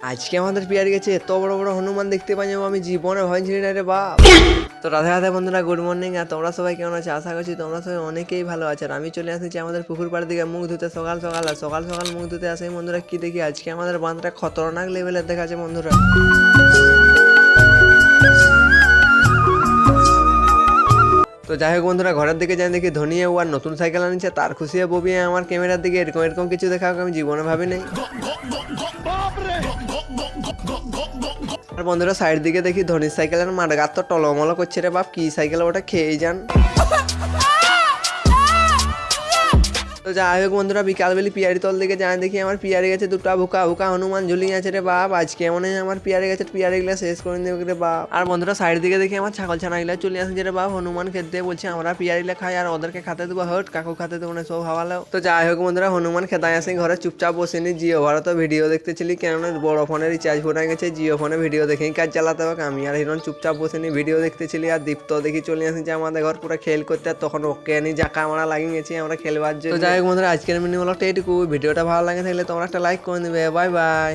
আজকে আমাদের পিয়ার গেছে এত বড় বড় হনুমান দেখতে পাই যাবো, আমি জীবনে ভয় ছিলি না রে বাপ। তো রাধে রাধে বন্ধুরা, গুড মর্নিং। আর তোমরা সবাই কেমন আছো? আশা করছি তোমরা সবাই অনেকেই ভালো আছো। আর আমি চলে আসেছি আমাদের পুকুর পাড়ের দিকে মুখ ধুতে সকাল সকাল। আর সকাল সকাল মুখ ধুতে আসে বন্ধুরা, কি দেখি আজকে আমাদের বাঁধটা খতরনাক লেভেলের দেখাচ্ছে বন্ধুরা। তো যাই হোক বন্ধুরা, ঘরের দিকে যাই দেখি ধনিয়ে ও আর নতুন সাইকেল আনিছে, তার খুশিয়ে ববিয়ে আমার ক্যামেরার দিকে এরকম এরকম কিছু দেখা আমি জীবনে ভাবি নাই। আর বন্ধুরা সাইড দিকে দেখি ধনির সাইকেলের মাঠগাত তো টলমল করছে রে বাপ, কি সাইকেল ওটা খেয়েই যান। তো যাই হোক বন্ধুরা, বিকালবেলি পিয়ারি তল দিকে যাই দেখি আমার পিয়ারি গেছে দুটা ভুকা ভুকা হনুমান ঝুলিয়ে আছে রে বাপ। আজকে মনে হয় আমার পিয়ারি গেছে পিয়ারিগুলো শেষ করে দেবে রে বাপ। আর বন্ধুরা সাইড দিকে দেখি আমার ছাগল ছানাগুলো চলে আসছে রে বাপ হনুমান খেতে, বলছে আমরা পিয়ারিগুলো খাই আর ওদেরকে খাতে দেবো। হট কাকু খাতে দেবো না, সব হাওয়ালো। তো যাই হোক বন্ধুরা, হনুমান খেতায় আসে ঘরে চুপচাপ বসেনি। জিও ভারত ভিডিও দেখতেছিলি, কেননা বড় ফোনে রিচার্জ ফুরাই গেছে, জিও ফোনে ভিডিও দেখেই কাজ চালাতে হবে। আমি আর হিরণ চুপচাপ বসেনি ভিডিও দেখতেছিলি। আর দীপ্ত দেখি চলে আসছে আমাদের ঘর পুরো খেল করতে, আর তখন ওকে আনি জাকা আমরা লাগিয়ে গেছি আমরা খেলবার জন্য। তো যাই হোক বন্ধুরা, আজকের মিনি ব্লগটা এইটুকু। ভিডিওটা ভালো লাগে থাকলে তোমরা একটা লাইক করে দিবে। Bye bye.